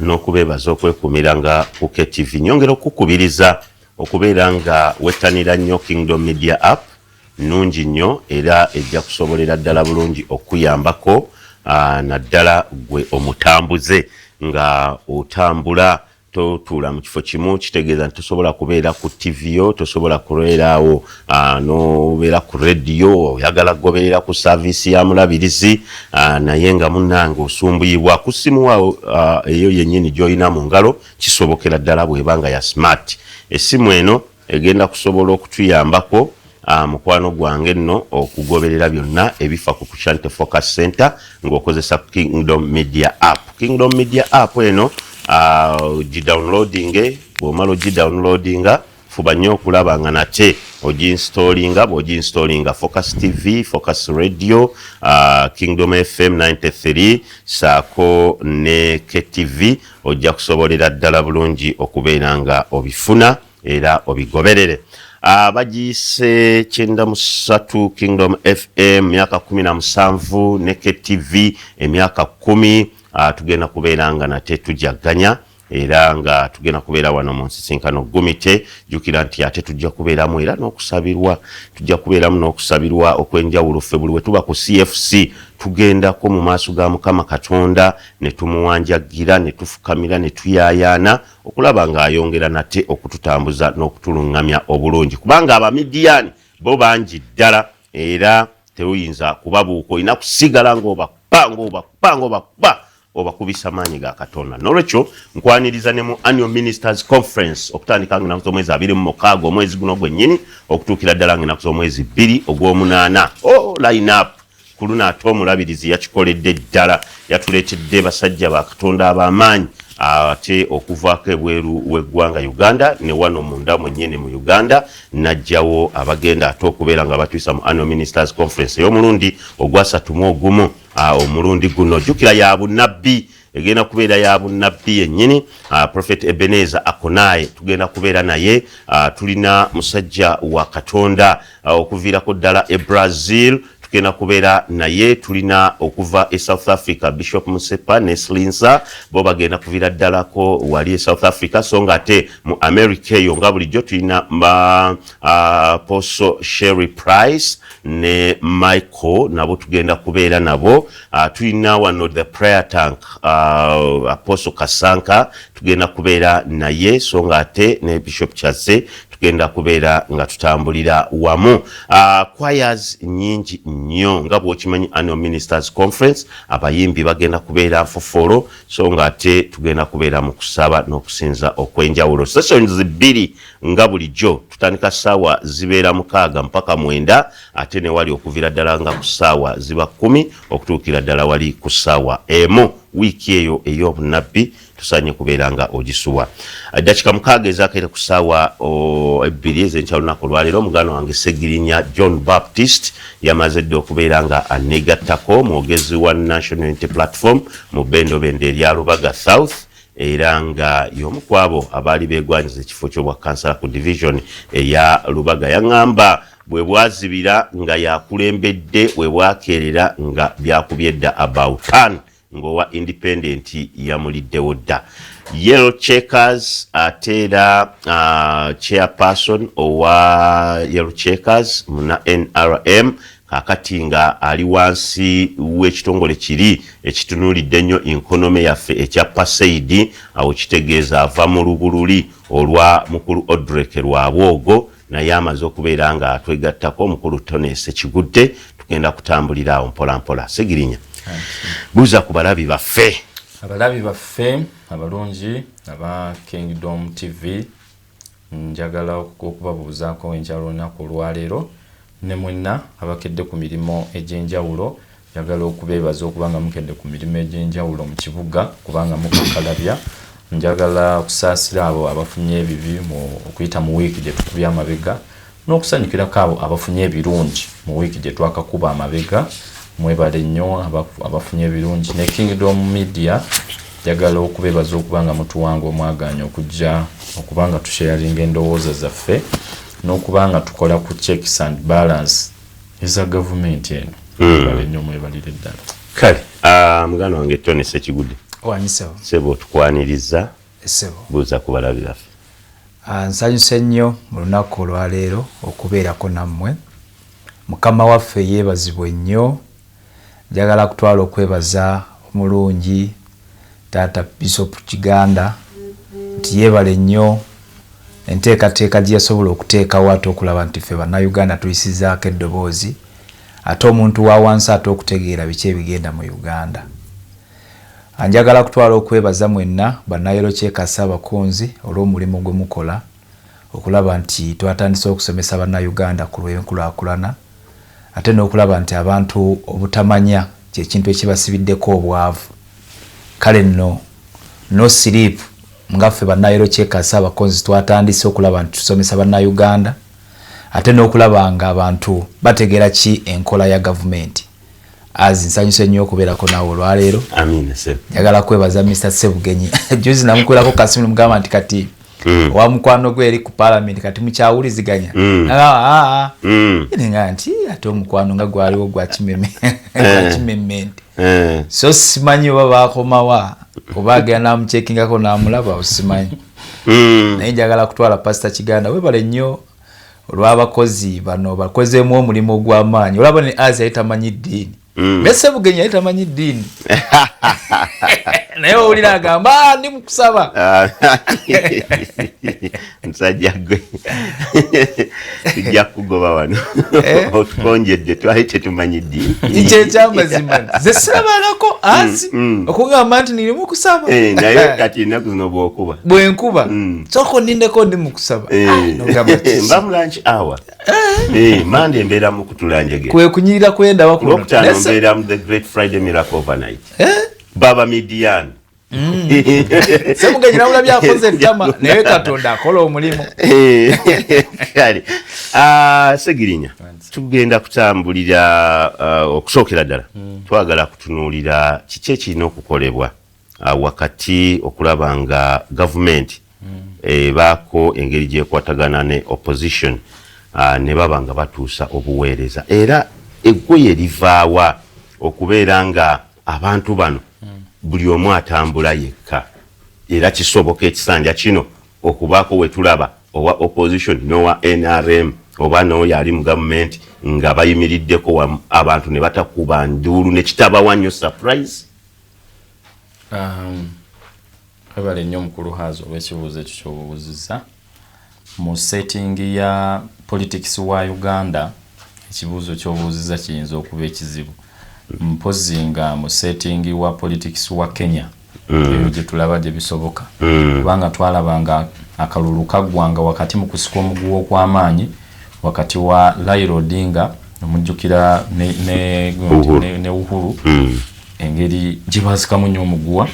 n'okubeebaza okwekuumira nga ku KTV. Nyongera okukubiriza okubeera nga wettanira nnyo Kingdom Media App, nnungi nnyo era ejja kusobolera ddala bulungi okuyambako naddala gwe omutambuze nga otambula totuula mu kifo kimu, kitegeeza nti tosobola kubeera ku TV yo, tosobola kubeerawo nobeera ku radio, oyagala kugoberera ku saavisi ya mulabirizi naye nga munnange osumbuyibwa ku ssimu waawo eyo yennyini gy'olina mu ngalo, kisobokera ddala bw'eba ya smart. Essimu eno egenda kusobola okutuyambako mukwano gwange nno okugoberera byonna ebifa ku Kushante Focus Center ng'okozesa Kingdom Media App. Kingdom Media App eno gidownloadinge, bw'omala ogidownloadinga fuba nnyo okulaba nga nate oginstallinga. Bw'oginstallinga Focus TV, Focus Radio, Kingdom FM 93 saako ne KTV, ojja kusobolera ddala bulungi okubeera nga obifuna era obigoberere. Bagiyise 93 Kingdom FM myaka 17 ne KTV emyaka 10. Tugenda kubeera nga nate tujaganya era nga tugenda kubeera wano mu nsisinkano Gumite. Jjukira nti ate tujja kubeeramu era n'okusabirwa, tujja kubeeramu n'okusabirwa okwenjawulo. Ffe buli we tuba ku CFC tugendako mu maaso ga Mukama Katonda ne tumuwanjagira ne tufukamira ne tuyaayaana okulaba ng'ayongera nate okututambuza n'okutuluŋŋamya obulungi, kubanga abamidiyaani bo bangi ddala era tewuyinza kubabuuka, olina kusigala ng'obakuba obakubisa maanyi ga Katonda. N'olwekyo nkwaniriza ne mu Annual Ministers Conference okutandika ng'ennaku z'omwezi 26 omwezi guno gwennyini okutuukira ddala ng'ennaku z'omwezi 2 ogw'omunaana. Line up ku luno ate omulabirizi yakikoledde ddala, yatuleetedde basajja ba Katonda ab'amaanyi ate okuvaako ebweru w'eggwanga Uganda ne wano munda mwennyini mu Uganda najjawo abagenda ate okubeera nga batwisa mu Annual Ministers Conference ey'omulundi ogwa31 omulundi guno. Jjukira ya bunnabbi, egenda kubeera ya bunnabbi yennyini. Prophet Ebenezer Akonaye tugenda kubeera naye. Tulina musajja wa Katonda okuviirako ddala e Brazil tugenda kubeera naye. Tulina okuva e South Africa Bishop Musepa ne Slinsa, bo bagenda kuviira ddalako wali e South Africa. So nga ate mu America eyo nga bulijjo tulina Apostle Sherry Price ne Michael nabo tugenda kubeera nabo. Tulina wano the prayer tank Apostle Kasanka tugenda kubeera naye. So nga ate ne Bishop Chase tugenda kubeera nga tutambulira wamu. Choirs nyingi nnyo nga bw'okimanyi Annual Ministers Conference, abayimbi bagenda kubeera fofolo. So nga ate tugenda kubeera mu kusaba n'okusinza okwenjawulo. Sessions 2 nga bulijjo, tutandika ssaawa zibeera 6 mpaka 9 ate ne wali okuviira ddala nga ku ssaawa ziba 10 okutuukira ddala wali ku ssaawa 1. Wiiki eyo ey'obunnabbi tusanye kubeera nga ogisuwa. Dakika 6 ezaakaire ku ssaawa 2 ez'enkya lunaku olwaleero mugano wange Segirinya John Baptist yamaze dde okubeera nga anegattako mwogezi wa National Unity Platform mu Bendobende erya Lubaga South era nga y'omu ku abo abaali beegwanyiza ekifo ky'obwa kansala ku division eya Lubaga. Yaŋŋamba bwe bwazibira nga yakulembedde, bwe bwakeerera nga byakubye dda about 10 ng'owa independent yamuliddewo dda. Yellow Checkers ate era chairperson owa Yellow Checkers muna NRM kakati nga ali wansi w'ekitongole kiri ekitunuulidde ennyo inkonome yaffe ekya Pasaidi, awo kitegeeza ava mu lubululi olwa mukulu Odrek Lwabwogo naye amaze okubeera nga atwegattako omukulu Tony Sekigudde. Tugenda kutambulira awo mpola mpola. Segirinya, buuza ku balabi baffe. Abalabi baffe abalungi aba Kingdom TV, njagala okubabuuzaako enkyalo olunaku olwaleero ne mwenna abakedde ku mirimu egy'enjawulo. Njagala okubeebaza okubanga mukedde ku mirimu egy'enjawulo mu kibuga kubanga mukakalabya. Njagala okusaasira abo abafunye ebibi okuyita mu wiiki gye tukubye amabega n'okusanyukirako abo abafunye ebirungi mu wiiki gye twakakuba amabega. Mwebale nnyo abafunye ebirungi. Ne Kingdom Media njagala okubeebaza okubanga mutuwanga omwaganya okujja okubanga tusharinga endowooza zaffe n'okubanga tukola ku checks and balance eza gavumenti eno. Mwebale nnyo, mwebalire ddala. Kale mugano wange Tony Sekigudde. Wanyisewo. Sebo tukwaniriza. Sebo. Buuza ku balabi baffe. Nsanyuse nnyo mu lunaku olwaleero okubeerako nammwe. Mukama waffe yeebazibwe nnyo. Njagala kutwala okwebaza omulungi Taata Bishop Kiganda nti yeebale nnyo enteekateeka gye yasobola okuteekawo ate okulaba nti ffe bannayuganda tuyisizaako eddoboozi ate omuntu wa wansi ate okutegeera biki ebigenda mu Uganda. Anjagala kutwala okwebaza mwenna bannayero kyekasa abakunzi olw'omulimu gwe mukola okulaba nti twatandise okusomesa bannayuganda ku lw'enkulaakulana ate n'okulaba nti abantu obutamanya kyekintu ekibasibiddeko obwavu. Kale nno no sleep nga ffe bannayero kyekasa abakonzi twatandise okulaba nti tusomesa bannayuganda ate n'okulaba nga abantu bategeera ki enkola ya gavumenti. Nsanyuse nnyo okubeerako naawe olwaleero. Amina Sebo. Njagala kwebaza Mr. Sebugenyi. Juzi namukulako kasimu mugamba nti kati wa mukwano gwe eri ku parliament kati mukyawuliziganya. Nga nti ate omukwano nga gwaliwo gwa kimemme. So simanyi oba bakomawa oba agenda namuchekingako namulaba osimanyi. Naye njagala kutwala Pastor Kiganda webale nnyo olw'abakozi bano bakozeemu omulimu ogw'amaanyi. Olaba ne Asia yitamanyi ddiini. Mbese Bugenyi yitamanyi ddiini. Naye owulira agamba ndi mukusaba. Nsajja gwe. Tujja kugoba wano. Otukonjedde twali tetumanyi ddiini. Ikyo ekyamazima nze sirabalako asi okugamba nti niri mukusaba. Naye kati ennaku zino bwenkuba soko nindeko ndi mukusaba. Mba mu lunch hour. Mande mbeera mu kutulanjege. Kwe kunyirira kwenda wakuno. Lwokutaano mbeera mu the Great Friday Miracle overnight. Baba Midian. Sebugenyi nawula byakoze ttama naye Katonda akola omulimu. Kale. Segirinya. Tugenda kutambulira okusookera ddala. Twagala kutunuulira kiki ekirina okukolebwa wakati okulaba nga gavumenti baako engeri gyekwatagana ne opposition ne baba nga batuusa obuweereza. Era eggwe livaawa okubeera nga abantu bano buli omu atambula yekka. Era kisoboka ekisanja kino okubaako wetulaba owa opposition n'owa NRM oba n'oyo ali mu gavumenti nga bayimiriddeko abantu ne batakuba nduulu ne kitabawa nnyo surprise. Webale nnyo mukulu Hazo olw'ekibuuzo ekyo ky'obuuzizza. Mu setting ya politics wa Uganda ekibuuzo ky'obuuzizza kiyinza okuba ekizibu. Mpozi nga mu setting wa politics wa Kenya ebyo gye tulaba gye bisoboka. Kubanga twalabanga akalulu kaggwanga wakati mu kusika omuguwa okw'amaanyi wakati wa Raila Odinga omujjukira ne Uhuru engeri gye baasikamu nnyo omuguwa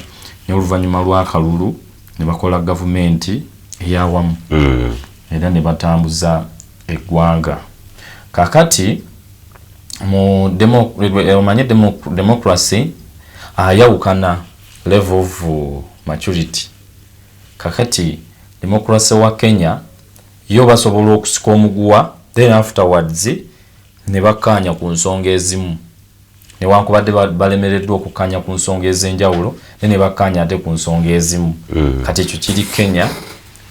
n'oluvannyuma lw'akalulu ne bakola gavumenti eyawamu era ne batambuza eggwanga. Kakati mu democracy ayawukana level of maturity. Kakati democracy wa Kenya yo basobola okusika omuguwa then afterwards ne bakkaanya ku nsonga ezimu newankubadde balemereddwa okukkaanya ku nsonga ez'enjawulo ne bakkaanya ate ku nsonga ezimu. Kati ekyo kiri Kenya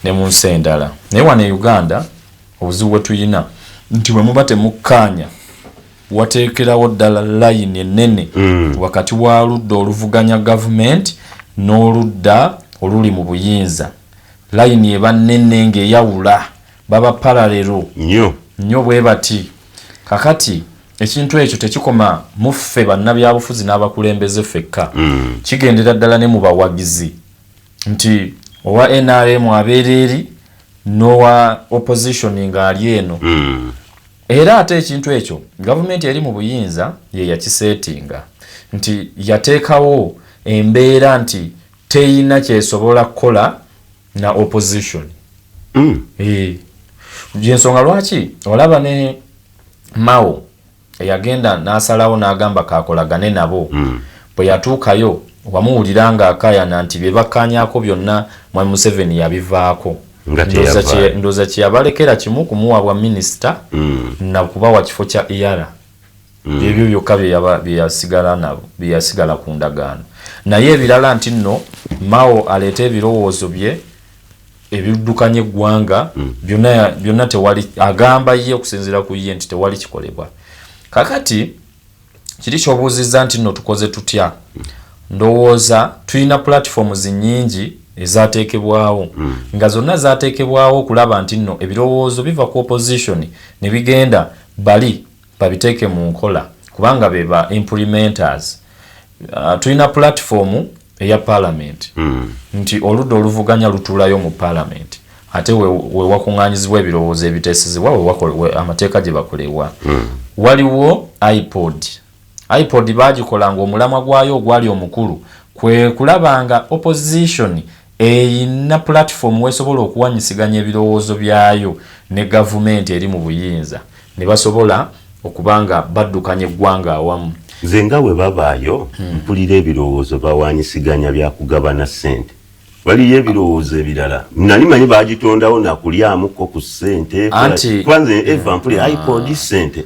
ne mu nsi endala. Naye wano e Uganda obuzibu bwe tuyina nti bwe muba temukkaanya wateekerawo ddala layini ennene wakati wa ludda oluvuganya gavumenti n'oludda oluli mu buyinza. Layini eba nnene ng'eyawula baba paralero nnyo bwe bati. Kakati ekintu ekyo tekikoma mu ffe bannabyabufuzi n'abakulembeze ffekka. Kigendera ddala ne mu bawagizi nti owa NRM abeera eri n'owa opposition ng'ali eno. Era ate ekintu ekyo gavumenti eri mu buyinza ye yakiseetinga nti yateekawo embeera nti teyina kyesobola kukola na opposition. Gyensonga lwaki olaba ne Mao eyagenda n'asalawo n'agamba kakolagane nabo bwe yatuukayo wamuwulira ng'akaayana nti bye bakkaanyaako byonna Mwami Museveni yabivaako. Ndowooza kyeyabalekera kimu kumuwa bwa minisita na kubawa kifo kya ERA. Ebyo byokka bye yasigala ku ndagaano. naye ebirala nti nno Mao aleeta ebirowoozo bye ebiddukanya eggwanga byonna tewali agamba ye okusinziira ku ye nti tewali kikolebwa. Kakati kiri kyobuuzizza nti nno tukoze tutya? Ndowooza tulina platforms nnyingi ezateekebwawo nga zonna zateekebwawo okulaba nti nno ebirowoozo biva ku opposition ne bigenda bali babiteeke mu nkola kubanga be ba implementers. Tulina platform eya parliament nti oludda oluvuganya lutulayo mu parliament ate we wakuŋŋaanyizibwa ebirowoozo ebiteesezebwa amateeka gye bakolebwa. Waliwo iPod bagikola ng'omulamwa gwayo ogwali omukulu kwe kulabanga opposition eyina platform wesobola okuwanyisiganya ebirowoozo byayo ne gavumenti eri mu buyinza ne basobola okubanga baddukanya eggwanga awamu. Nze nga bwe babaayo mpulira ebirowoozo bawanyisiganya bya kugabana ssente. Waliyo ebirowoozo ebirala nali manyi bagitondawo nakulyamuko ku ssente kwanza eva mpulira iPod ssente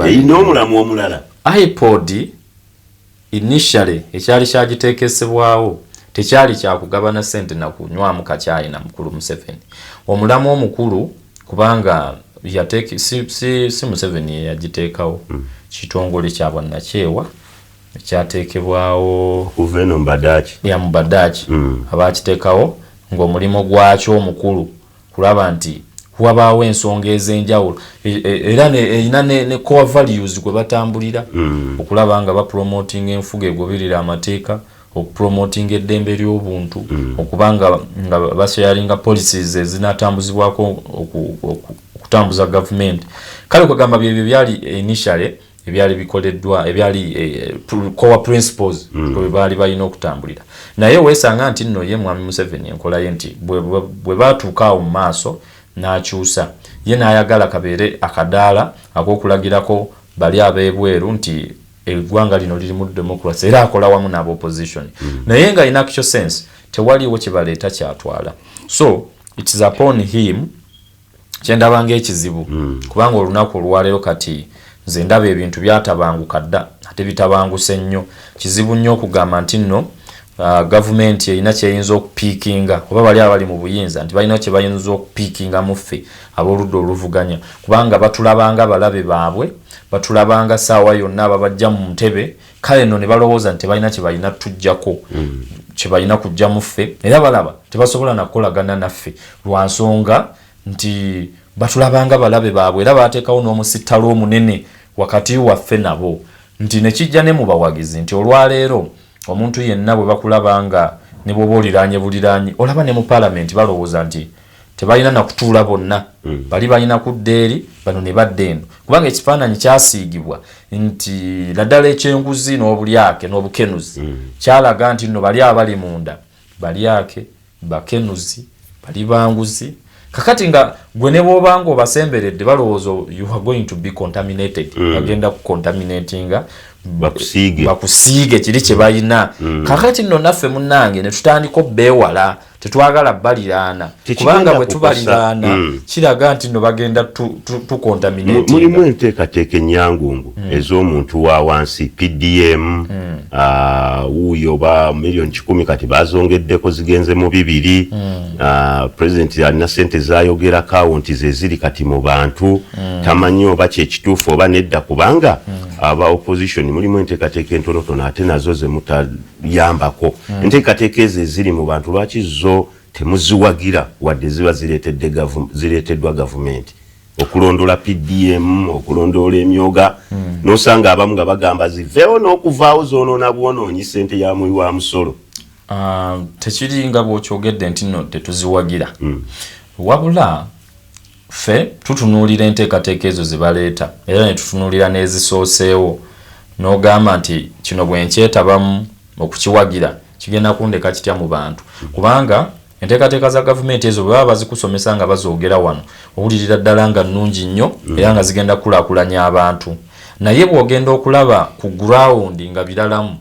erina omulamu omulala. iPod initially ekyali kyagiteekesebwawo tekyali kyakugabana ssente na kunywamu kacaayi na mukulu Museveni. Omulamu omukulu kubanga si Museveni yagiteekawo kitongole kya bwannakyewa ekyateekebwawo Kuveno Mbadaki abakiteekawo ng'omulimo gwakyo omukulu kulaba nti wabaawo ensonga ez'enjawulo era erina ne core values gwe batambulira okulaba nga bapromoting enfuga egoberera amateeka, okupromoting eddembe ly'obuntu, okubanga nga basharinga policies ezinatambuzibwako okutambuza government. Kale kwagamba byebyo byali initially ebyali bikoleddwa ebyali core principles kwe baali balina okutambulira. Naye weesanga nti nno ye Mwami Museveni enkola ye nti bwe batuuka awo mu maaso n'akyusa ye n'ayagala kabeere akadaala ak'okulagirako bali ab'ebweru nti eggwanga lino liri mu democracy era akola wamu n'aba opposition. Naye nga in actual sense tewaliwo kye baleeta kyatwala. So it is upon him kyendabanga ekizibu kubanga olunaku olwaleero kati nze ndaba ebintu byatabanguka dda ate bitabanguse nnyo. Kizibu nnyo okugamba nti nno gavumenti erina kyeyinza okupiikinga oba bali abali mu buyinza nti balina kye bayinza okupiikinga mu ffe ab'oludda oluvuganya kubanga batulabanga balabe baabwe, batulabanga saawa yonna babajja mu ntebe kale nno ne balowooza nti balina kye balina tujjako kye balina kujja mu ffe era balaba tebasobola nakukolagana naffe lwa nsonga nti batulabanga balabe baabwe era baateekawo n'omusittalo omunene wakati waffe nabo nti ne kijja ne mu bawagizi nti olwaleero omuntu yenna bwe bakulabanga ne bw'oba oliraanye buliraanye olaba ne mu parliament balowooza nti tebalina nakutuula bonna bali balina kudda eri bano ne badda eno kubanga ekifaananyi kyasiigibwa nti naddala ekyenguzi n'obulyake n'obukenuzi kyalaga nti nno bali abali munda balyake bakenuzi bali banguzi. Kakati nga gwe ne bw'obanga obasemberedde balowooza you are going to be contaminated bagenda kucontaminatinga bakusiige kiri kye balina. Kakati nno naffe munnange ne tutandika obbeewala tetwagala baliraana kubanga bwe tubaliraana kiraga nti nno bagenda tucontaminatinga. Mulimu enteekateeka ennyangungu ez'omuntu wa wansi PDM wuuyo ba million 10 kati bazongeddeko zigenze mu 2 president alina ssente zayogera akawunti ze ziri kati mu bantu tamanyi oba kyekituufu oba nedda kubanga aba opposition mulimu enteekateeka entonotono ate nazo ze mutayambako. Enteekateeka ezo eziri mu bantu lwaki zo temuziwagira wadde ziba zireeteddwa gavumenti okulondola PDM okulondola emyoga n'osanga abamu nga bagamba ziveewo n'okuvaawo zoonoona bwonoonyi ssente ya muwi wa musolo. Tekiri nga bw'okyogedde nti nno tetuziwagira wabula ffe tutunuulira enteekateeka ezo ze baleeta era ne tutunuulira n'ezisooseewo n'ogamba nti kino bwe nkyetabamu okukiwagira kigenda kundeka kitya mu bantu kubanga enteekateeka za gavumenti ezo bwe baba bazikusomesa nga bazoogera wano owulirira ddala nga nnungi nnyo era nga zigenda kulaakulanya abantu naye bw'ogenda okulaba ku ground nga biralamu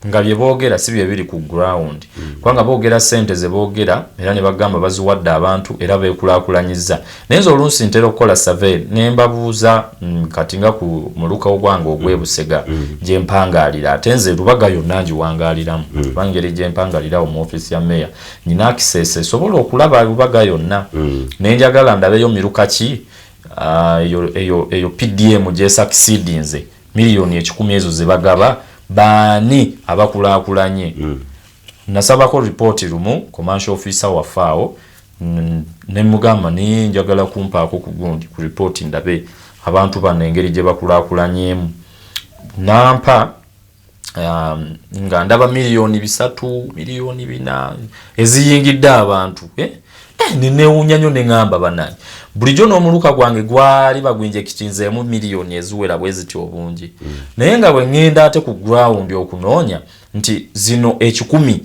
nga bye boogera si bye biri ku ground kubanga boogera ssente ze boogera era ne bagamba baziwadde abantu era beekulaakulanyiza naye nze oluusi ntera okukola survey ne mbabuuza kati nga ku muluka ogwange ogw'ebusega gye mpangaalira ate nze Lubaga yonna ngiwangaaliramu kubanga engeri gye mpangaalirawo mu ofiisi ya meya nyina access esobola okulaba Lubaga yonna ne njagala ndabeyo miruka ki eyo PDM gye succeedinze miliyoni 10 ezo ze bagaba baani abakulaakulanye nasabako report lumu commercial officer wa FAO ne mugamba ni njagala kumpaako ku gundi ku report ndabe abantu bano engeri gye bakulaakulanyemu nampa nga ndaba miliyoni 3 miliyoni 4 eziyingidde abantu ninewunya nnyo ne ngamba banani bulijjo n'omuluka gwange gwali bagwinje kitinzeemu miliyoni eziwera bwe zityo obungi naye nga bwe ngenda ate ku ground okunoonya nti zino 10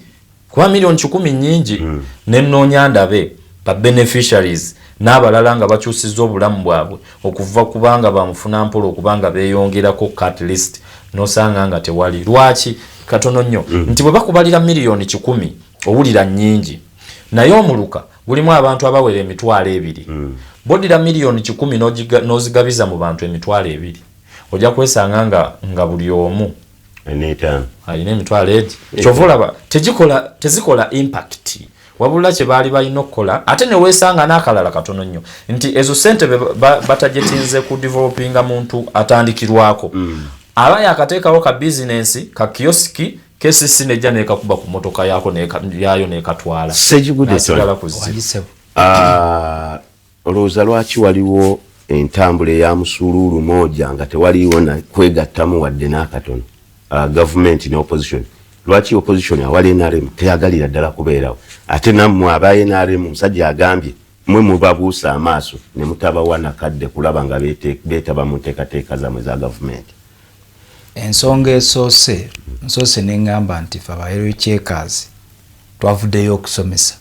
kuba miliyoni 10 nnyingi ne nnoonya ndabe ba beneficiaries n'abalala nga bakyusizza obulamu bwabwe okuva kubanga bamufuna mpola okubanga beeyongerako cut list n'osanga nga tewali lwaki katono nnyo nti bwe bakubalira miliyoni 10 owulira nnyingi naye omuluka gulimu abantu abawera 200 bodira miliyoni 10 n'ozigabiza mu bantu 200 ojja kwesanga nga buli omu alina 200 kyovulaba tezikola impact wabula kye baali balina okukola ate ne weesanga n'akalala katono nnyo nti ezo sente batajetinze ku developinga muntu atandikirwako aba yakateekawo ka bizinensi ka kioski kesisi nejja nekakuba ku motoka yako yayo nekatwala sejigudesigala olowooza lwaki waliwo entambula eya musululu moja nga tewaliwo na kwegattamu wadde n'akatono government ne opposition lwaki opposition awali NRM teyagalira ddala kubeerawo ate nammwe aba NRM musajja agambye mwe mubabuusa amaaso ne mutabawa nakadde kulaba nga beetaba mu nteekateeka zammwe za government. Ensonga esoose neŋŋamba nti fe abaheroy checkers twavuddeyo okusomesa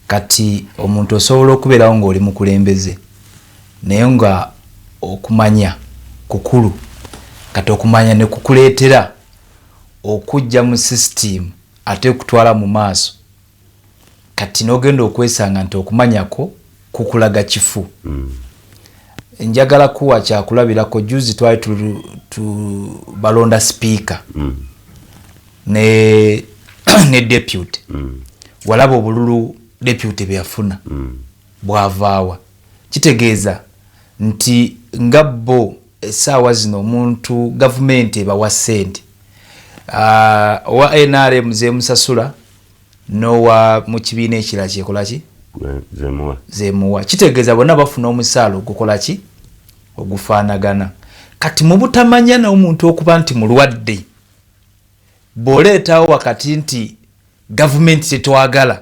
kati omuntu osobola okubeerawo ng'oli mukulembeze naye nga okumanya kukulu kati okumanya ne kukuleetera okujja mu system ate okutwala mu maaso kati n'ogenda okwesanga nti okumanyako kukulaga kifu. Njagala kuwa kyakulabirako juzi twali balonda speaker ne deputy walaba obululu deputy byafuna bwavaawa kitegeeza nti nga bo essaawa zino omuntu gavumenti ebawa ssente owa NRM zemusasula nowa mu kibiina ekirala kyekolaki zemuwa kitegeeza bonna bafuna omusaala ogukolaki ogufaanagana kati mu butamanya n'omuntu okuba nti mulwadde bw'oleetawo wakati nti gavumenti tetwagala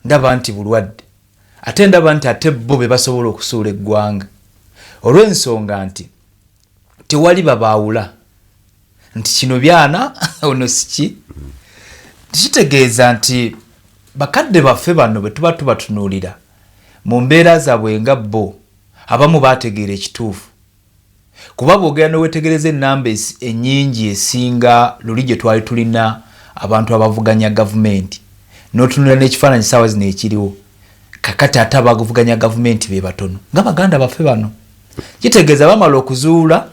ndaba nti bulwadde ate ndaba nti ate bo be basobola okusuula eggwanga olw'ensonga nti tewali babaawula nti kino byana ono siki kitegeeza nti bakadde baffe bano bwe tuba tubatunuulira mu mbeera zaabwe nga bo abamu baategeera ekituufu kuba bw'ogenda n'owetegereza ennamba ennyingi esinga luli gye twali tulina abantu abavuganya gavumenti n'otunula n'ekifaananyi ssaawa zino ekiriwo kakati ate abavuganya gavumenti be batono nga baganda baffe bano kitegeeza bamala okuzuula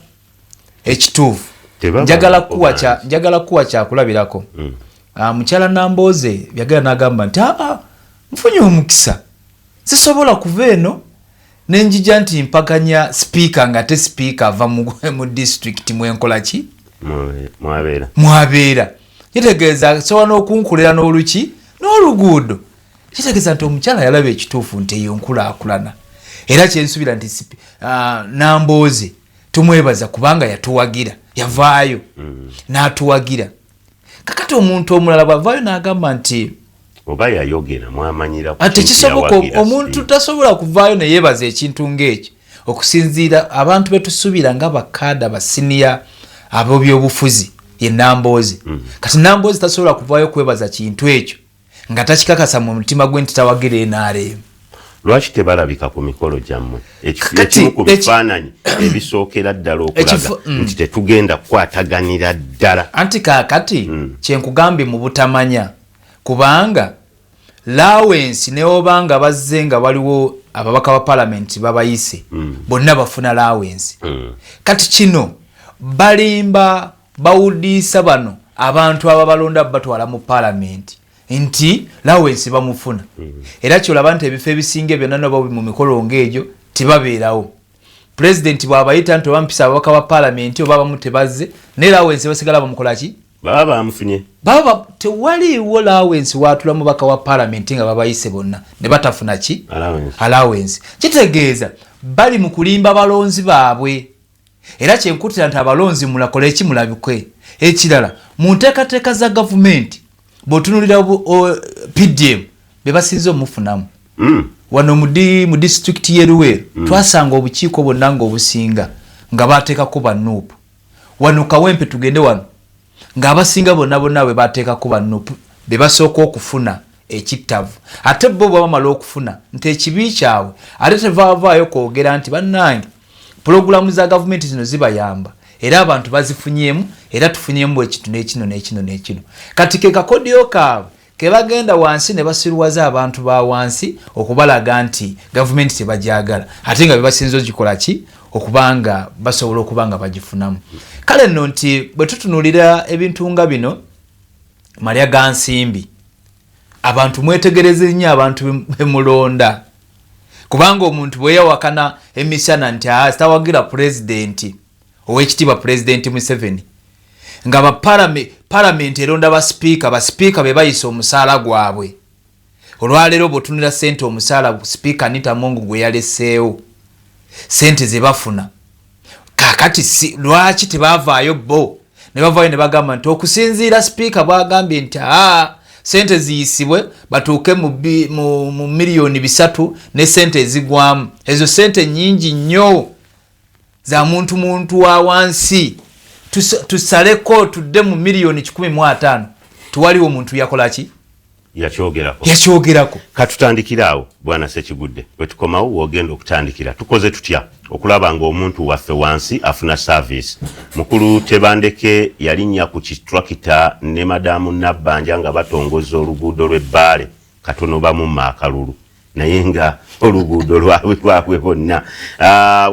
ekituufu. Njagala kuwa kyakulabirako mukyala Nambooze byagala n'agamba nti nfunye omukisa sisobola kuva eno nenjija nti mpaganya speaker nga te speaker ava mu district mwenkola ki mwabeera kitegeeza sobola n'okunkulira n'oluki n'oluguudo kitegeeza nti omukyala yalaba ekituufu nti eyo nkulaakulana era kyensuubira nti Nambooze tumwebaza kubanga yatuwagira yavaayo n'atuwagira kakati omuntu omulala bwavaayo n'agamba nti oba yayogera mwamanyira ate kisoboka omuntu tasobola kuvaayo neyeebaza ekintu ng'ekyo okusinziira abantu betusuubira nga bakaada basiniya ab'ebyobufuzi ye Nambooze kati Nambooze tasobola kuvaayo kwebaza kintu ekyo nga takikakasa mu mutima gwe nti tawagira NRM lwaki tebalabika ku mikolo gyammwe ekimu ku bifaananyi ebisookera ddala okulaga nti tetugenda kukwataganira ddala anti kaakati kyenkugambye mu butamanya kubanga lawensi neobanga bazze nga waliwo ababaka ba palamenti babayise bonna bafuna lawensi kati kino balimba bawuliisa bano abantu ababalonda batwala mu palamenti nti lawensi bamufuna era kyolaba nti ebifo ebisinga byonna noba mu mikolo ng'egyo tibabeerawo pulezidenti bw'abayita nti oba mpisa ababaka ba palamenti oba abamu tebazze ne lawensi basigala bamukolaki baba bamufunye baba tewaliwo lawensi watula mubaka wa palamenti nga babayise bonna ne batafuna ki alawensi kitegeeza bali mu kulimba balonzi baabwe era kyenkutira nti abalonzi mulakola eki mulabikwe ekirala mu nteekateeka za gavumenti bw'otunulira PDM be basinze omufunamu wano mu disitulikiti y'e Luweero twasanga obukiiko bwonna ng'obusinga nga baateekako bannuupu wano Kawempe tugende wano ng'abasinga bonna bonna bwe baateekako bannuupu be basooka okufuna ekittavu ate bo bwe bamala okufuna nti ekibi kyabwe ate tevaavaayo kwogera nti bannange pulogulamu za gavumenti zino zibayamba era abantu bazifunyemu era tufunyemu ekitu n'ekino n'ekino n'ekino kati ke kakodyo kaabwe ke bagenda wansi ne basiruwaza abantu ba wansi okubalaga nti gavumenti tebajagala ate nga bebasinza ogikola ki okubanga basobola okubanga bagifunamu kale nno nti bwe tutunulira ebintu nga bino malya ga nsimbi abantu mwetegereze nnyo abantu bemulonda kubanga omuntu bwe yawakana emisana nti sitawagira pulezidenti ow'ekitiibwa pulezidenti Museveni nga palamenti eronda basipiika be bayisa omusaala gwabwe olwaleero bw'otunira ssente omusaala sipiika Anita Mongo gwe yaleseewo ssente ze bafuna kaakati lwaki tebaavaayo bo ne bavaayo ne bagamba nti okusinziira sipiika bwagambye nti ssente ziyisibwe batuuke mu miliyoni 3 ne ssente ezigwamu ezo ssente nyingi nnyo za muntu wa wansi tusaleko tudde mu miliyoni 15 tuwaliwo omuntu yakolaki yakyogerako katutandikiraawo bwana Ssekigudde bwe tukomawo wogenda okutandikira tukoze tutya okulaba nga omuntu waffe wansi afuna service mukulu Tebandeke yalinnya ku kitrakita ne madamu Nabbanja nga batongoza oluguudo lw'Ebbaale katono bamu akalulu naye nga oluguudo lwabwe bonna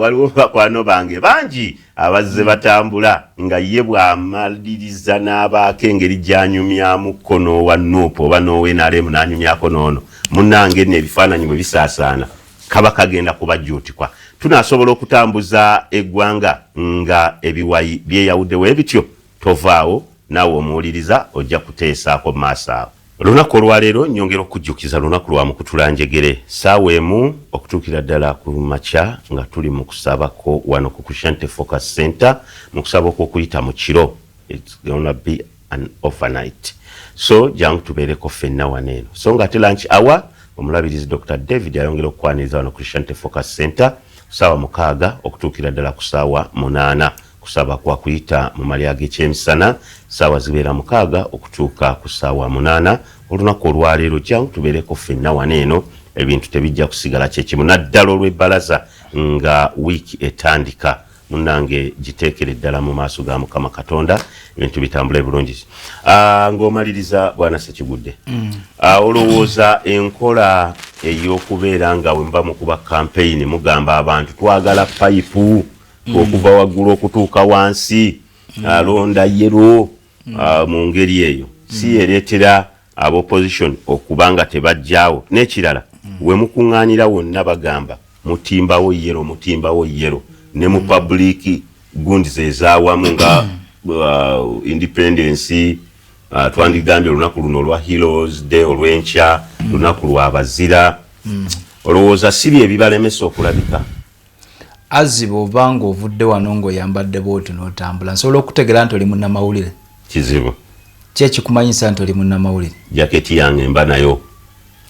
waliwo bakwano bange bangi abazze batambula nga ye bw'amaliriza n'abaako engeri gy'anyumyamu kono wa Nuupu oba n'owenaremu n'anyumyako n'ono munnange n'ebifaananyi bwe bisaasaana kaba kagenda kubajjuutikwa tunaasobola okutambuza eggwanga nga ebiwayi byeyawuddewo ebityo tovaawo naawe omuwuliriza ojja kuteesaako mu maaso awo olunaku olwaleero nyongera okujjukiza lunaku lwa Mukutula Njegere ssaawa emu okutuukira ddala ku makya nga tuli mu kusabako wano ku Kushante Focus Center mu kusaba okuyita mu kiro it's gonna be an overnight so jangu tubeereko ffenna waneeno so nga ate lunch hour omulabirizi Dr. David ayongera okukwaniriza wano ku Kushante Focus Center ssaawa 6 okutuukira ddala ku ssaawa 8 kusaba kwa kuyita mu malya g'ekyemisana ssaawa zibeera 6 okutuuka ku ssaawa 8 olunaku olwaleero jangu tubeereko ffenna waneeno ebintu tebijja kusigala kyekimu naddala olw'ebbalaza nga wiiki etandika munnange giteekere ddala mu maaso ga Mukama Katonda ebintu bitambula bulungi ng'omaliriza bwana Ssekigudde olowooza enkola ey'okubeera nga we mba mukuba campaign mugamba abantu twagala payipu okuva waggulu okutuuka wansi alonda yero mu ngeri eyo si ereetera ab'opposition okubanga tebajjaawo n'ekirala we mukuŋŋaanira wonna bagamba mutimbawo yero ne mu public gundi zezaawamu nga independence twandigambye olunaku luno olwa Heroes Day olw'enkya lunaku lw'abazira olowooza siri ebibalemesa okulabika aziba obanga ovudde wano ng'oyambadde bwoti n'otambula nsobola okutegeera nti oli munnamawulire kizibu ki ekikumanyisa nti oli munnamawulire jaketi yange mba nayo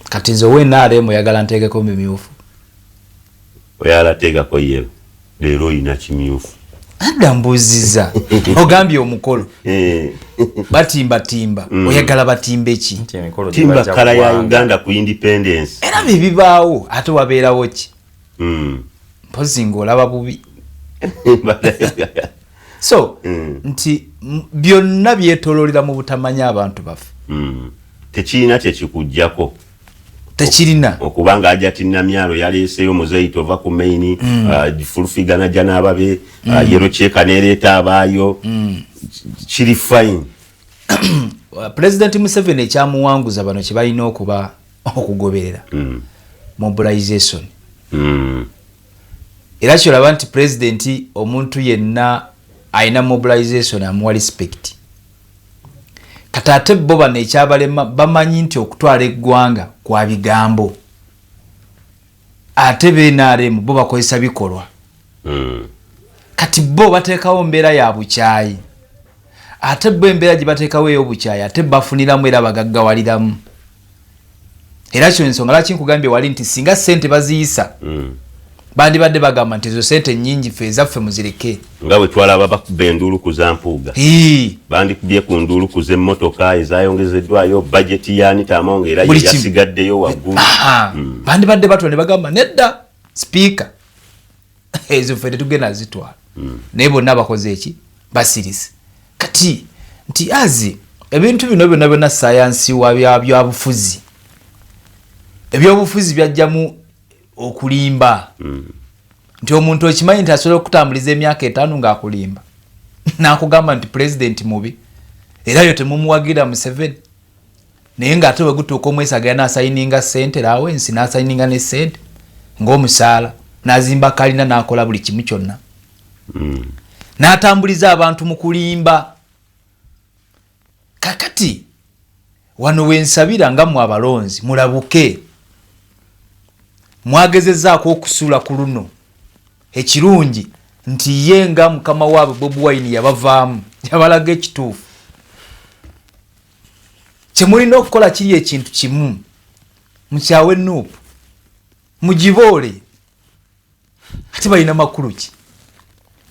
kati nze ow'enaalemu oyagala nteekeko mimyufu oyala teekako yero leero oyina kimyufu Adambuziza ogambye omukolo batimba oyagala batimbe ki timba kala ya Uganda ku independence era bibaawo ate wabeerawo ki mpozi ng'olaba bubi so nti byonna byetoloolera mu butamanya abantu baffe tekirina kyekikujjako tekirina okubanga ajja tinnamyalo yaleeseyo muzeito ova ku maini fulufigana jja n'ababe yero kyeka neereeta abaayo kiri fine. President Museveni ekyamuwanguza bano kye balina okuba okugoberera mobilization era kyolaba nti president omuntu yenna alina mobilization amuwa respect kati ate bo bano ekyabalema bamanyi nti okutwala eggwanga kwa bigambo ate BNRM bo bakozesa bikolwa kati bo bateekawo mbeera ya bukyayi ate bo embeera gye bateekawo ey'obukyayi ate bafuniramu era bagaggawaliramu era kyo ensonga lwaki nkugambye wali nti singa ssente baziyisa bandibadde bagamba nti ezo ssente nnyingi ffe ezaffe muzireke nga bwe twalaba bakuba enduulu ku za mpuuga bandikubye ku nduulu ku z'emmotoka ezayongezeddwayo bajeti yaanitamawo ng'era ye yasigaddeyo waggulu bandibadde batwala ne bagamba nedda sipiika ezo ffe tetugenda zitwala naye bonna bakoze eki basirise kati nti azi ebintu bino byonna byonna sayansi wa byabufuzi ebyobufuzi byajjamu okulimba nti omuntu okimanyi nti asobola okutambuliza emyaka 5 ng'akulimba n'akugamba nti president mubi era yo temumuwagira Museveni naye ng'ate bwe gutuuka omwesaga n'asayininga ssente raawo ensi n'asayininga ne ssente ng'omusaala n'azimba kalina n'akola buli kimu kyonna n'atambuliza abantu mu kulimba kakati wano wensabira nga mu abalonzi mulabuke mwagezezaako okusuula ku luno ekirungi nti ye nga mukama waabwe Bobi Wine yabavaamu yabalaga ekituufu kyemulina okukola kiri ekintu kimu mukyawe Nuupu mugiboole ate balina makulu ki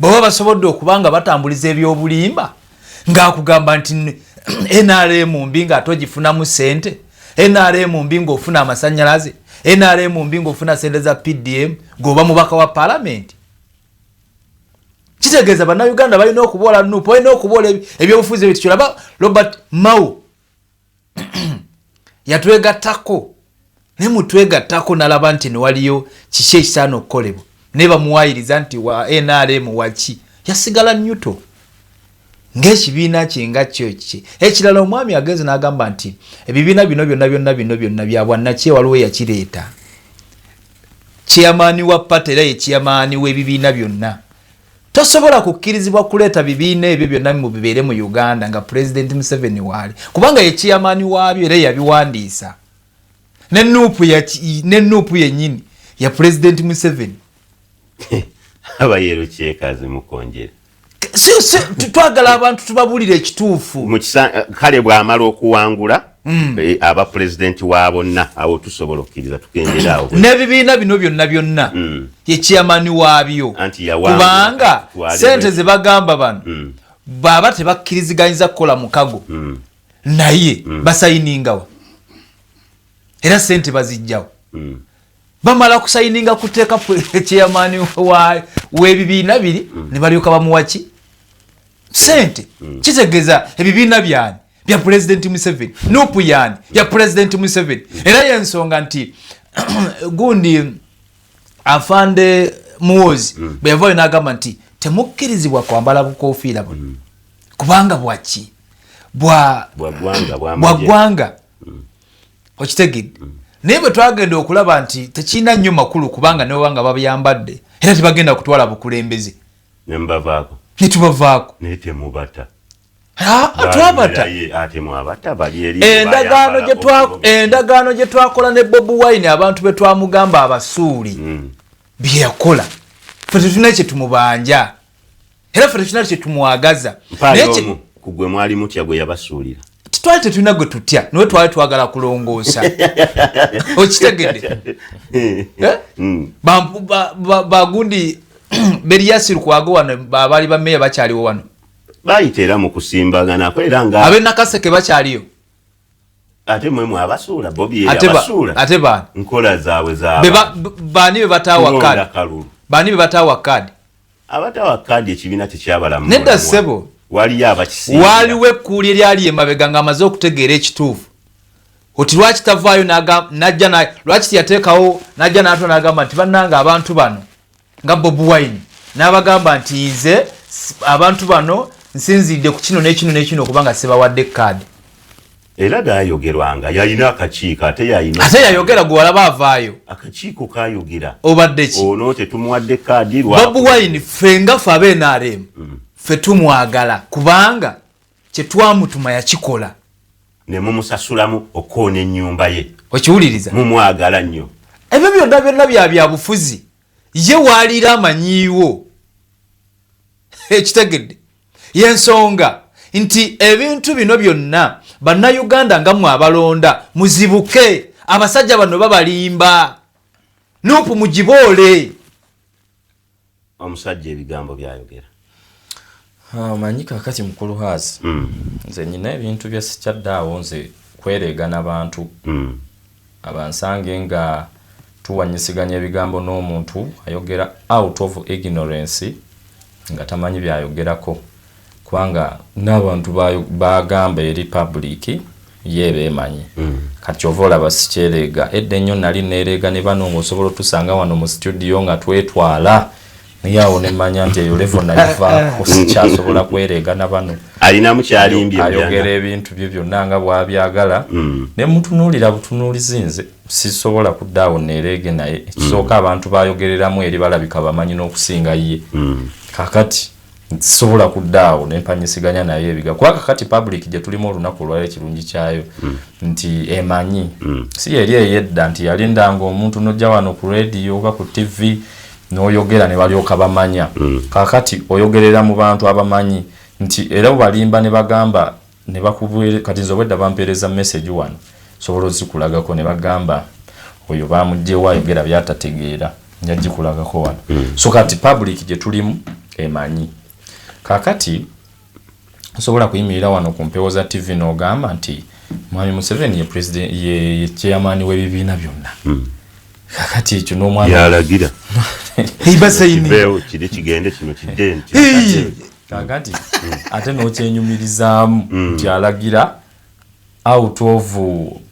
bw'oba basobodde okubanga batambuliza ebyobulimba ng'akugamba nti NRM mbi nga ate ogifunamu ssente NRM mbi ng'ofuna amasannyalaze NRM mbi ng'ofuna ssente za PDM ng'oba mubaka wa palamenti kitegeeza bannayuganda balina okuboola Nuupu balina okuboola ebyobufuzi ebyo kyolaba Robert Mao yatwegattako ne mutwegattako nalaba nti ne waliyo kiki ekisaana okukolebwa ne bamuwayiriza nti wa NRM waki yasigala Newto ng'ekibiina kye nga kyo ki ekirala omwami agenze n'agamba nti ebibiina bino byonna bya bwannaki waliwo yakireeta chairman wa party era ye chairman w'ebibiina byonna tosobola kukkirizibwa kuleeta bibiina ebyo byonna mu bibeere mu Uganda nga President Museveni waali kubanga ye chairman waabyo era yabiwandiisa ne Nuupu yennyini ya President Museveni abayero kyekazi mukonjera twagala abantu tubabulire ekituufu kale bw'amala okuwangula aba pulezidenti wa bonna awo tusobola okukkiriza tukenderaawo n'ebibiina bino byonna ye chairman waabyo kubanga ssente ze bagamba bano baba tebakkiriziganyiza kukola mukago naye basayiningawa era ssente bazijjawo bamala kusayininga kuteeka chairman w'ebibiina biri ne balyoka bamuwaki ssente kitegeeza ebibiina byani bya President Museveni Nuupu yani ya President Museveni era yensonga nti gundi afande Muwozi bwe yavayo n'agamba nti temukkirizibwa kwambala bukofiira buno kubanga bwaki bwa ggwanga okitegedde naye bwe twagenda okulaba nti tekirina nnyo makulu kubanga ne bwanga babyambadde era tebagenda kutwala bukulembeze nembavaako netubavaako naye temubata twabata endagaano gye twakola ne Bobi Wine abantu be twamugamba abasuuli bye yakola ffe tetulina kye tumubanja era ffe tetulina kye tumwagaza kugwe mwali mutya gwe yabasuulira twali tetulina gwe tutya naye twali twagala kulongoosa okitegedde bagundi Beriasi Lukwago wano babali ba meya bakyaliwo wano. Bayitera mu kusimbagana kwera nga Abe Nakaseke bakyaliyo. Ate mwemwe abasuula Bobby abasuula. Ate ba nkola zaabwe zaaba. Bani be batawa kadi. Bani be batawa kadi. Abatawa kadi ekibiina tekyabalamu. Nedda ssebo. Waliyo abakisinga. Waliwo ekkuuli eryali emabega ng'amaze okutegeera ekituufu. Oti lwaki tavaayo najja na lwaki yateekawo najja n'ato n'agamba nti bannanga abantu bano nga Bobi Wine n'abagamba nti nze abantu bano nsinzidde ku kino n'ekino n'ekino okubanga sebawadde kaadi. Era gaayogerwanga yalina akakiiko ate yayogera gwe walaba avaayo. Akakiiko kaayogera. Obadde ki? Ono tetumuwadde kaadi Bobi Wine ffe nga ffe ab'NRM ffe tumwagala kubanga kye twamutuma yakikola. Ne mumusasulamu okoona ennyumba ye. Okiwuliriza? Mumwagala nnyo. Ebyo byonna bya bufuzi. Ye waalira amanyiiwo. Ekitegedde. Yensonga nti ebintu bino byonna bannayuganda nga mwe abalonda muzibuke abasajja bano babalimba. Nupu mugiboole. Omusajja ebigambo byayogera. Manyi kakati mukulu hazi. Nze nyina ebintu bya sikyaddawo nze kwereega n'abantu. Abansange nga tuwanyisiganya ebigambo n'omuntu ayogera out of ignorance nga tamanyi byayogerako. Kubanga n'abantu bagamba eri public ye beemanyi. Kati ova olaba sikyereega. Edda ennyo nali neereega ne bano ng'osobola otusanga wano mu studio nga twetwala. Niyawo nemanya nti eyo level nayivaako sikyasobola kwereega na bano. Alina mukyalimbye ayogera ebintu bye byonna nga bw'abyagala. Ne mutunuulira butunuulizi nze sisobola kuddaawo neereege naye. Ekisooka abantu bayogereramu eri balabika bamanyi n'okusinga ye. Kakati sisobola kuddaawo nempanyisiganya naye ebiga. Kuba kakati public gye tulimu olunaku olwaleero ekirungi kyayo nti emanyi. Si eri eyedda nti yalindanga omuntu n'ojja wano ku radio oba ku TV n'oyogera ne balyoka bamanya. Kakati oyogerera mu bantu abamanyi nti era balimba ne bagamba ne bakubwere kati nze obwedda bampeereza message wano sobola ozikulagako ne bagamba oyo bamugjewo ayogera byatategeera njagikulagako wano. So kati public gye tulimu emanyi. Kakati osobola kuyimirira wano ku mpewo za TV n'ogamba nti Mwami Museveni ye president ye chairman w'ebibiina byonna. Kakati ekyo n'omwana yalagira. Ibasayini. Beo kiri kigende kino kidenti. Kakati ate n'okyenyumirizaamu nti alagira out of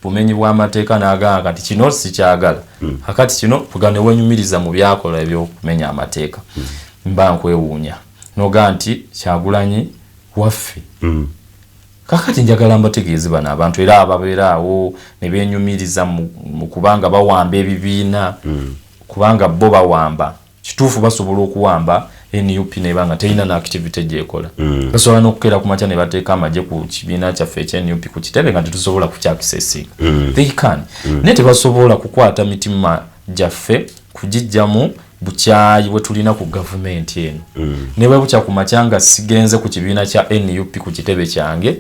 bumenyi bw'amateeka n'agamba kati kino sikyagala. Kakati kino pugane wenyumiriza mu byakola ebyokumenya amateeka. Mba nkwewuunya. Noga nti Kyagulanyi waffe. Kakati njagala mbategeeze bano abantu era ababeeraawo ne beenyumiriza mu kubanga bawamba ebibiina. Kubanga bo bawamba. Kituufu basobola okuwamba NUP nebanga terina na activity gyekola. Basobola n'okukera ku makya ne bateeka amagye ku kibiina kyaffe ekya NUP ku kitebe nga tetusobola kukyakisesiga. They can. Ne tebasobola kukwata mitima gyaffe kugijjamu bukyayi bwe tulina ku gavumenti eno. Ne bwe bukya ku makya nga sigenze ku kibiina kya NUP ku kitebe kyange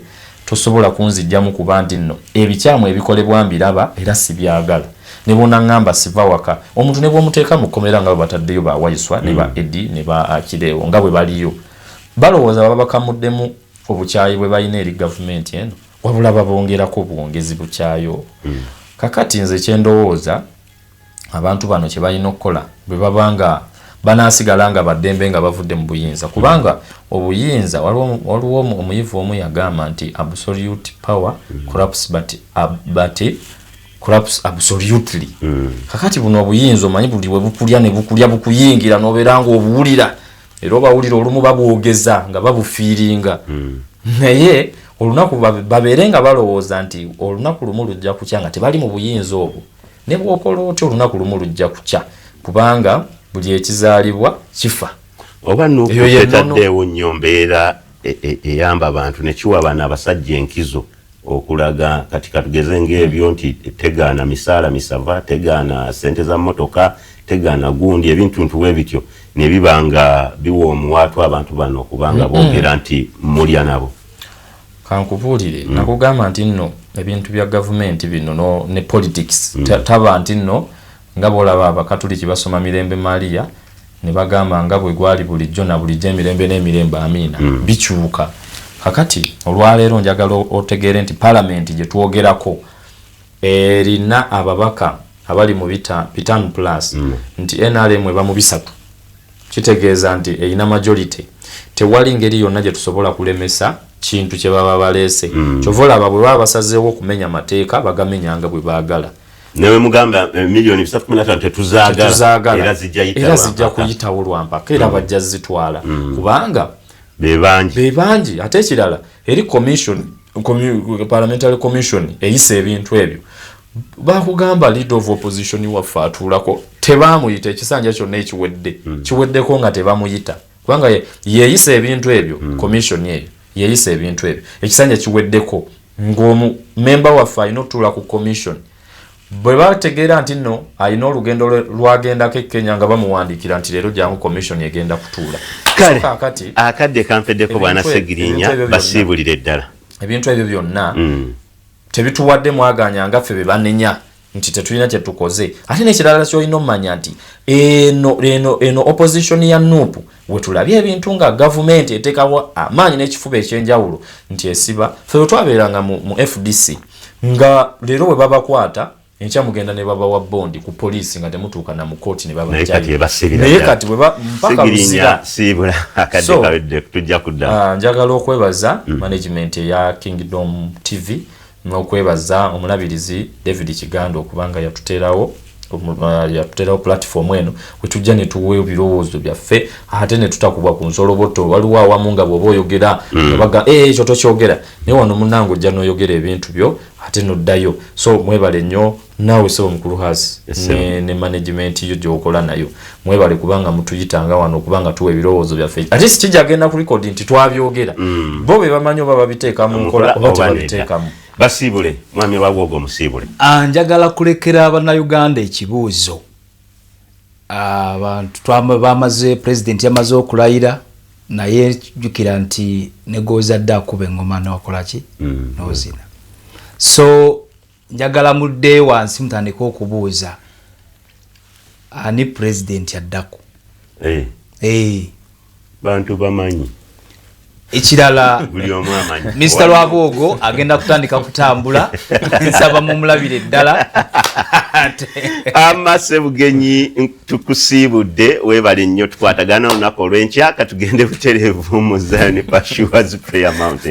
tosobola kunzijjamu kuba nti nno ebikyamu ebikolebwa mbiraba era sibyagala. Ne bona ngamba siva waka omuntu ne bw'omuteeka mu kkomera nga bataddeyo ba Waiswa ne ba Edi ne ba Akireewo nga bwe baliyo balowooza baba bakamuddemu obukyayi bwe balina eri gavumenti eno wabula babongerako obuwongezi bukyayo. Kakati nze kyendowooza abantu bano kye balina okukola bwe babanga banaasigala nga baddembe nga bavudde mu buyinza kubanga obuyinza waliwo omuyivu omu yagamba nti absolute power corrupts but corrupts absolutely. Kakati buno obuyinza omanyi buli we bukulya ne bukulya bukuyingira n'obeera nga obuwulira era obawulira olumu babwogeza nga babufiiringa. Naye olunaku babeere nga balowooza nti olunaku lumu lujja kukya nga tebali mu buyinza obwo. Ne bw'okola otyo olunaku lumu lujja kukya kubanga buli ekizaalibwa kifa. Oba n'okutaddeewo nnyo mbeera eyamba abantu ne kiwa bano abasajja enkizo okulaga kati katugeze ng'ebyo nti tegaana misaala misava, tegaana ssente za mmotoka, tegaana gundi ebintu ntuwe bityo ne bibanga biwa omuwaatu abantu bano kubanga boogera nti mulya nabo. Kankubuulire nakugamba nti nno ebintu bya gavumenti bino ne politics taba nti nno nga bw'olaba abakatuliki basoma Mirembe Maria ne bagamba nga bwe gwali bulijjo na bulijjo emirembe n'emirembe amiina bikyuka kakati olwaleero njagala otegeere nti parliament gye twogerako erina ababaka abali mu bitano plus nti NRM eba mu bisatu kitegeeza nti erina majority tewali ngeri yonna gye tusobola kulemesa kintu kye baba baleese kyovola aba bwe baba basazeewo okumenya mateeka bagamenyanga bwe baagala newe mugamba milioni 315 tetuzaagala era zijja kuyitawo lwampaka era bajja zitwala kubanga bebangi ate ekirala eri parliamentary commission eyisa ebintu ebyo bakugamba leader of opposition waffe atuulako tebamuyita ekisanja kyonna ekiwedde kiweddeko nga tebamuyita kubanga yeyisa ebintu ebyo commission eyo yeyisa ebintu ebyo ekisanja kiweddeko ng'omumemba waffe alina otuula ku commission bwe bategeera nti nno alina olugendo lwagendako e Kenya nga bamuwandiikira nti leero jangu commission egenda kutuula kale akadde kanfeddeko bwana Segirinya basiibulire ddala ebintu ebyo byonna tebituwadde mwaganya nga ffe be banenya nti tetulina kye tukoze ate n'ekirala ky'olina omumanya nti eno opposition ya NUP we tulabye ebintu nga gavumenti eteekawo amaanyi n'ekifuba ekyenjawulo nti esiba ffe bwe twabeeranga mu FDC nga leero bwe babakwata enkya mugenda ne baba wa bondi ku poliisi nga temutuuka na mu kooti ne babajjayo naye kati mpaka Segirinya siibula akadde kawedde tujja kudda njagala okwebaza management eya Kingdom TV n'okwebaza omulabirizi David Kiganda okubanga yatuteerawo platform eno wetujja ne tuwa ebirowoozo byaffe ate ne tutakubwa ku nsoloboto waliwo awamu nga bw'oba oyogera baga ekyo tokyogera naye wano munnange ojja n'oyogera ebintu byo ate noddayo so mwebale nnyo naawe sebo mukulu hasi ne management yo gy'okola nayo mwebale kubanga mutuyitanga wano kubanga tuwa ebirowoozo byaffe ate si kijagenda ku record nti twabyogera bo be bamanyi oba babiteeka mu nkola oba tebabiteekamu basiibule mwami lwabwogo omusiibule njagala kulekera abannayuganda ekibuuzo abantu bamaze president yamaze okulayira naye jjukira nti negozadde akuba engoma n'okolaki n'ozina so njagala mudde wansi mutandika okubuuza ani president yaddako bantu bamanyi ekirala buli omu amanyi Mr. Lwabwogo agenda kutandika kutambula nsaba mumulabire ddala Sebugenyi tukusiibudde weebale nnyo tukwatagana olunaku olw'enkya katugende butereevu mu Zion Passure's Prayer Mountain.